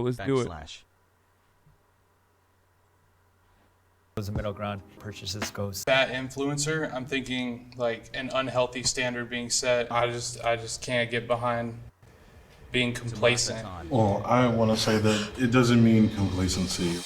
let's do it. Goes the middle ground, purchases goes. Fat influencer, I'm thinking like an unhealthy standard being set. I just can't get behind being complacent. Well, I want to say that it doesn't mean complacency.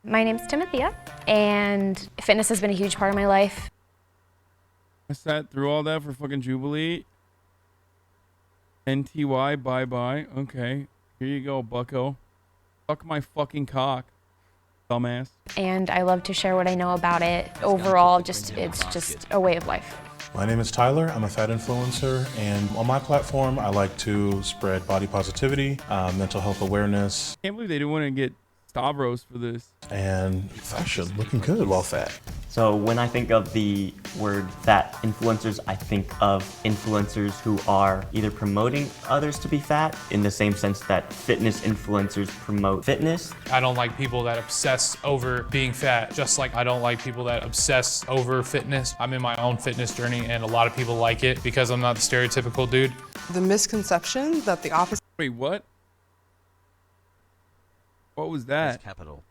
My name's Timothea, and fitness has been a huge part of my life. I sat through all that for fucking Jubilee. NTY, bye-bye. Okay, here you go, bucko. Fuck my fucking cock, dumbass. And I love to share what I know about it. Overall, it's just a way of life. My name is Tyler. I'm a fat influencer, and on my platform, I like to spread body positivity, mental health awareness. Can't believe they didn't want to get Stavros for this. And fashion, looking good while fat. So when I think of the word fat influencers, I think of influencers who are either promoting others to be fat in the same sense that fitness influencers promote fitness. I don't like people that obsess over being fat, just like I don't like people that obsess over fitness. I'm in my own fitness journey, and a lot of people like it because I'm not the stereotypical dude. The misconception that the opposite. Wait, what? What was that? Capital.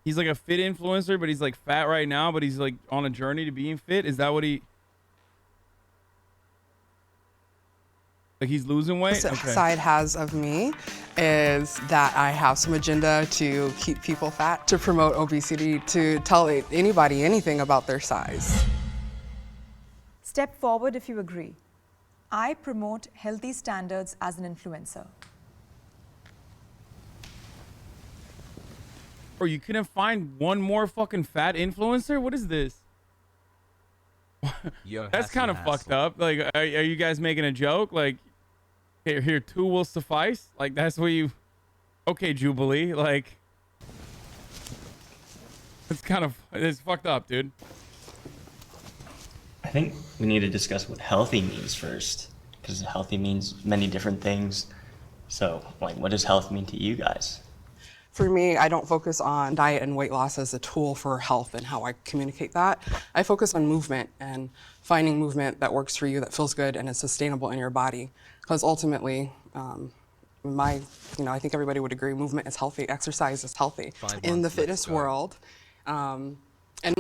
He's like a fit influencer, but he's like fat right now, but he's like on a journey to being fit. Is that what he... Like he's losing weight? Okay. Side has of me is that I have some agenda to keep people fat, to promote obesity, to tell anybody anything about their size. Step forward if you agree. I promote healthy standards as an influencer. Or you couldn't find one more fucking fat influencer? What is this? That's kind of fucked up. Like, are you guys making a joke? Like, here, two will suffice? Like, that's what you... Okay, Jubilee, like... It's fucked up, dude. I think we need to discuss what healthy means first, because healthy means many different things. So, like, what does health mean to you guys? For me, I don't focus on diet and weight loss as a tool for health and how I communicate that. I focus on movement and finding movement that works for you, that feels good and is sustainable in your body. Because ultimately, I think everybody would agree, movement is healthy, exercise is healthy. In the fitness world, and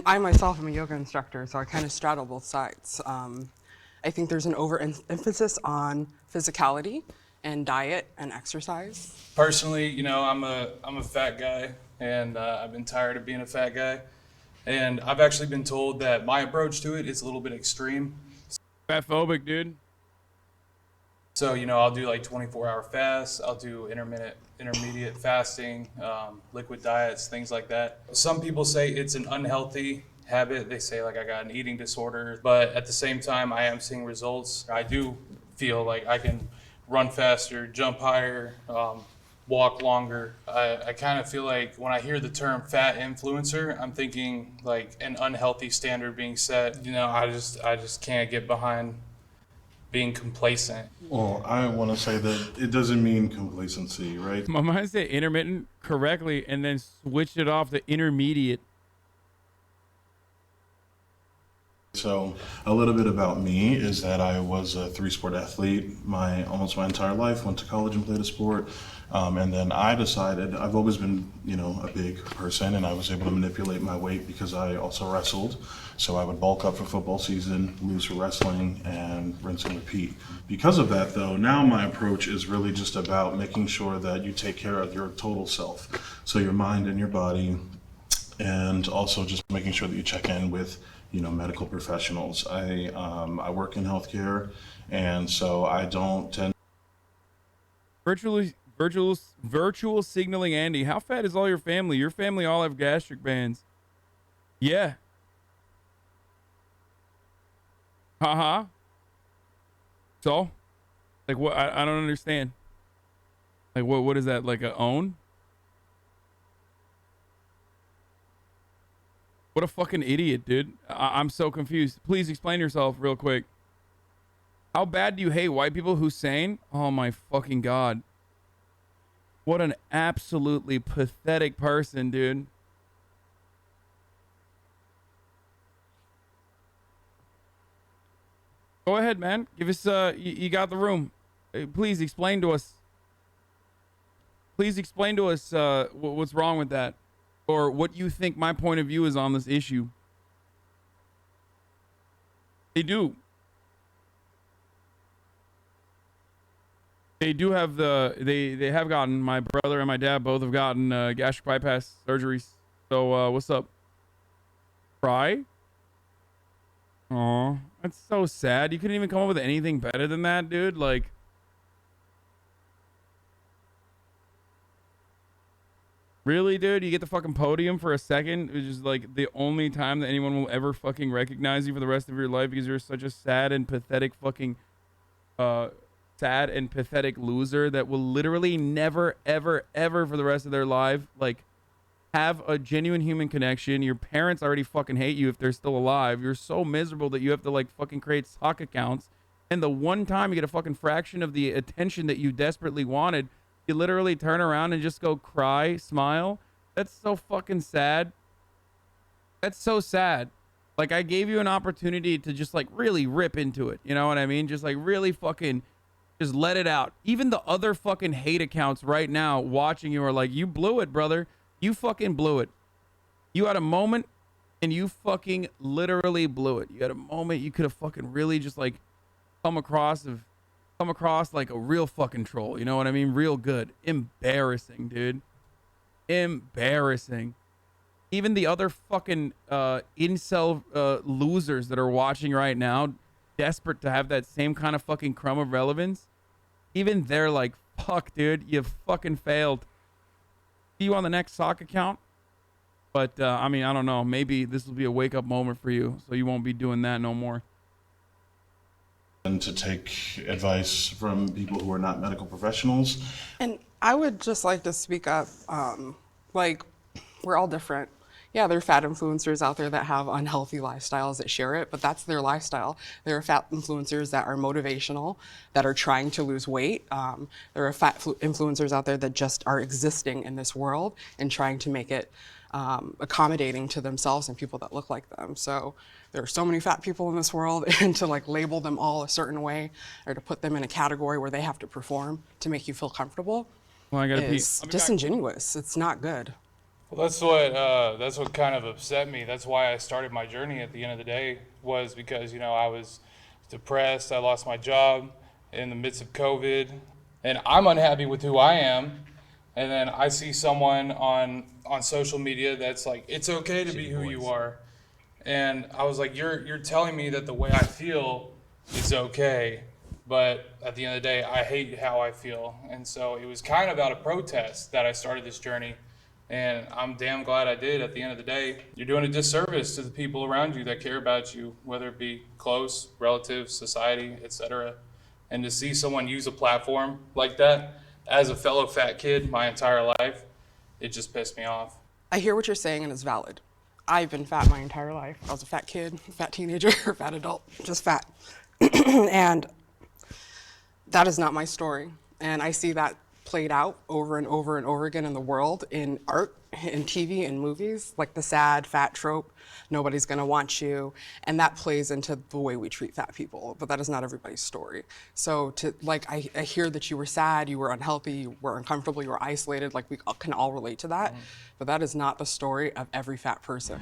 I myself am a yoga instructor, so I kind of straddle both sides. I think there's an overemphasis on physicality and diet and exercise. Personally, you know, I'm a fat guy, and I've been tired of being a fat guy. And I've actually been told that my approach to it is a little bit extreme. Fat phobic, dude. So, you know, I'll do like 24-hour fasts, I'll do intermediate fasting, liquid diets, things like that. Some people say it's an unhealthy habit. They say like I got an eating disorder, but at the same time, I am seeing results. I do feel like I can run faster, jump higher, walk longer. I kind of feel like when I hear the term fat influencer, I'm thinking like an unhealthy standard being set. You know, I just can't get behind being complacent. Well, I want to say that it doesn't mean complacency, right? My mind said intermittent correctly and then switched it off to intermediate. So a little bit about me is that I was a 3-sport athlete almost my entire life, went to college and played a sport. And then I decided, I've always been, you know, a big person, and I was able to manipulate my weight because I also wrestled. So I would bulk up for football season, lose for wrestling, and rinse and repeat. Because of that, though, now my approach is really just about making sure that you take care of your total self. So your mind and your body, and also just making sure that you check in with, you know, medical professionals. I work in healthcare, and so I don't tend. Virtual signaling Andy. How fat is all your family? Your family all have gastric bands. Yeah. Uh-huh. So? Like what? I don't understand. Like what is that? Like a own? What a fucking idiot, dude. I'm so confused. Please explain yourself real quick. How bad do you hate white people? Hussein? Oh my fucking God. What an absolutely pathetic person, dude. Go ahead, man. Give us, you got the room. Please explain to us. Please explain to us what's wrong with that, or what you think my point of view is on this issue. They do. They do have they have gotten, my brother and my dad both have gotten gastric bypass surgeries. So what's up? Cry? Aw, that's so sad. You couldn't even come up with anything better than that, dude. Like, really, dude? You get the fucking podium for a second, which is like the only time that anyone will ever fucking recognize you for the rest of your life because you're such a sad and pathetic fucking loser that will literally never, ever, ever for the rest of their life like have a genuine human connection. Your parents already fucking hate you if they're still alive. You're so miserable that you have to like fucking create sock accounts. And the one time you get a fucking fraction of the attention that you desperately wanted, you literally turn around and just go cry, smile. That's so fucking sad. That's so sad. Like, I gave you an opportunity to just like really rip into it. You know what I mean? Just like really fucking just let it out. Even the other fucking hate accounts right now watching you are like, you blew it, brother. You fucking blew it. You had a moment and you fucking literally blew it. You had a moment you could have fucking really just like come across like a real fucking troll. You know what I mean? Real good. Embarrassing, dude. Embarrassing. Even the other fucking incel losers that are watching right now, desperate to have that same kind of fucking crumb of relevance, even they're like, fuck, dude, you fucking failed. See you on the next sock account. But I mean, I don't know, maybe this will be a wake-up moment for you, so you won't be doing that no more. And to take advice from people who are not medical professionals. And I would just like to speak up. Like, we're all different. Yeah, there are fat influencers out there that have unhealthy lifestyles that share it, but that's their lifestyle. There are fat influencers that are motivational, that are trying to lose weight. There are fat influencers out there that just are existing in this world and trying to make it accommodating to themselves and people that look like them. So there are so many fat people in this world, and to like label them all a certain way or to put them in a category where they have to perform to make you feel comfortable is disingenuous. It's not good. Well, that's what kind of upset me. That's why I started my journey at the end of the day, was because, you know, I was depressed. I lost my job in the midst of COVID, and I'm unhappy with who I am. And then I see someone on social media that's like, it's okay to be who you are. And I was like, you're telling me that the way I feel is okay, but at the end of the day, I hate how I feel. And so it was kind of out of protest that I started this journey. And I'm damn glad I did. At the end of the day, you're doing a disservice to the people around you that care about you, whether it be close, relatives, society, etc. And to see someone use a platform like that as a fellow fat kid my entire life, it just pissed me off. I hear what you're saying, and it's valid. I've been fat my entire life. I was a fat kid, fat teenager, fat adult, just fat. And that is not my story. And I see that played out over and over and over again in the world, in art, in TV, in movies, like the sad fat trope, nobody's gonna want you, and that plays into the way we treat fat people, but that is not everybody's story. So I hear that you were sad, you were unhealthy, you were uncomfortable, you were isolated, like we can all relate to that, but that is not the story of every fat person.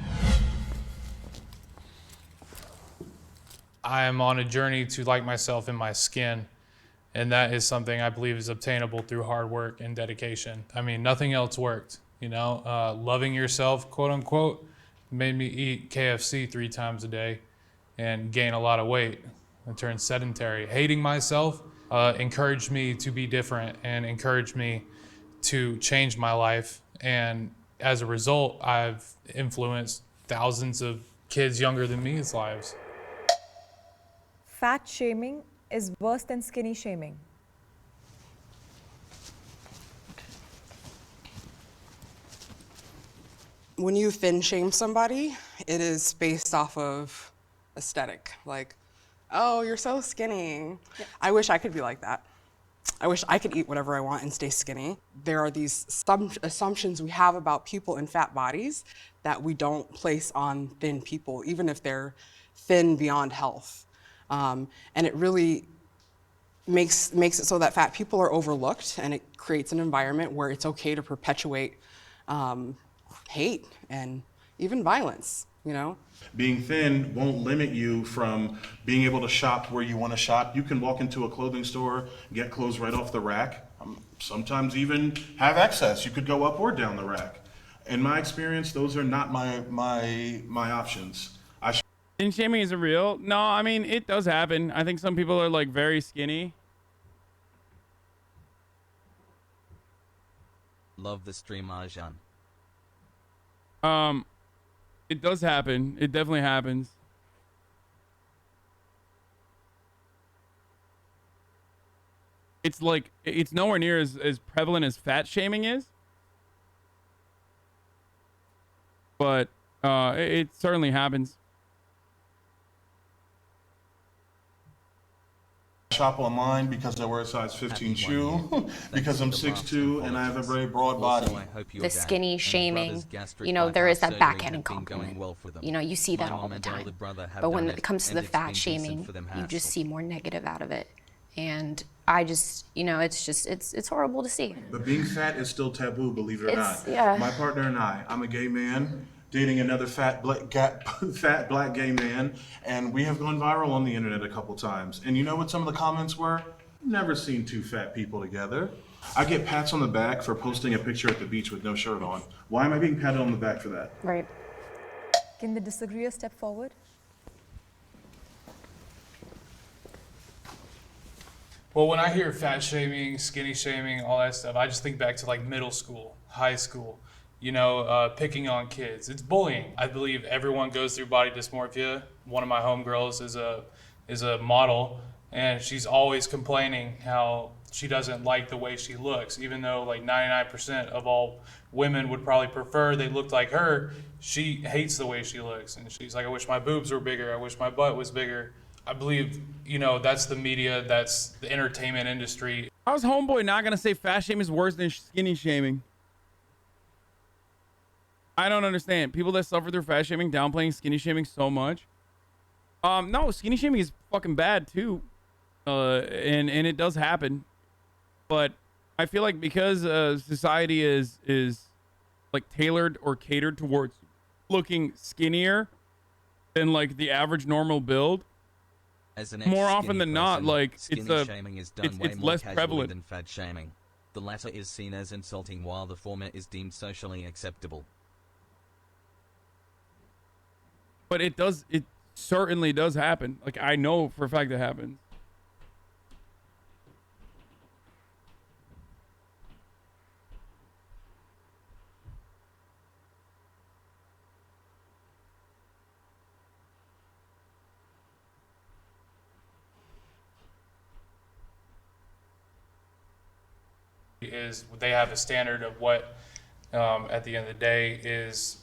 I am on a journey to like myself in my skin. And that is something I believe is obtainable through hard work and dedication. I mean, nothing else worked, you know? Loving yourself, quote unquote, made me eat KFC 3 times a day and gain a lot of weight and turn sedentary. Hating myself encouraged me to be different and encouraged me to change my life. And as a result, I've influenced thousands of kids younger than me's lives. Fat shaming is worse than skinny shaming. When you thin shame somebody, it is based off of aesthetic. Like, oh, you're so skinny. Yeah. I wish I could be like that. I wish I could eat whatever I want and stay skinny. There are these assumptions we have about people in fat bodies that we don't place on thin people, even if they're thin beyond health. And it really makes it so that fat people are overlooked, and it creates an environment where it's okay to perpetuate hate and even violence, you know? Being thin won't limit you from being able to shop where you want to shop. You can walk into a clothing store, get clothes right off the rack, sometimes even have excess. You could go up or down the rack. In my experience, those are not my options. Skin shaming isn't real. No, I mean, it does happen. I think some people are like very skinny. Love the stream, Arjan. It does happen. It definitely happens. It's like, it's nowhere near as prevalent as fat shaming is. But it certainly happens. Shop online because I wear a size 15 shoe, because I'm 6'2" and I have a very broad body. The skinny shaming, you know, there is that backhanded compliment. You know, you see that all the time. But when it comes to the fat shaming, you just see more negative out of it. And I just, you know, it's horrible to see. But being fat is still taboo, believe it or not. Yeah. My partner and I'm a gay man dating another fat black gay man, and we have gone viral on the internet a couple times. And you know what some of the comments were? Never seen two fat people together. I get pats on the back for posting a picture at the beach with no shirt on. Why am I being patted on the back for that? Right. Can the disagreeer step forward? Well, when I hear fat shaming, skinny shaming, all that stuff, I just think back to like middle school, high school, you know, picking on kids. It's bullying. I believe everyone goes through body dysmorphia. One of my homegirls is a model, and she's always complaining how she doesn't like the way she looks, even though like 99% of all women would probably prefer they looked like her. She hates the way she looks, and she's like, I wish my boobs were bigger. I wish my butt was bigger. I believe, you know, that's the media, that's the entertainment industry. How's homeboy not gonna say fat shaming is worse than skinny shaming? I don't understand. People that suffer through fat shaming downplaying skinny shaming so much. No, skinny shaming is fucking bad too. And it does happen. But I feel like because society is like tailored or catered towards looking skinnier than like the average normal build, more often than not, like shaming is done way it's more less casually prevalent than fat shaming. The latter is seen as insulting while the former is deemed socially acceptable. But it certainly does happen. Like, I know for a fact it happens. Is they have a standard of what, at the end of the day, is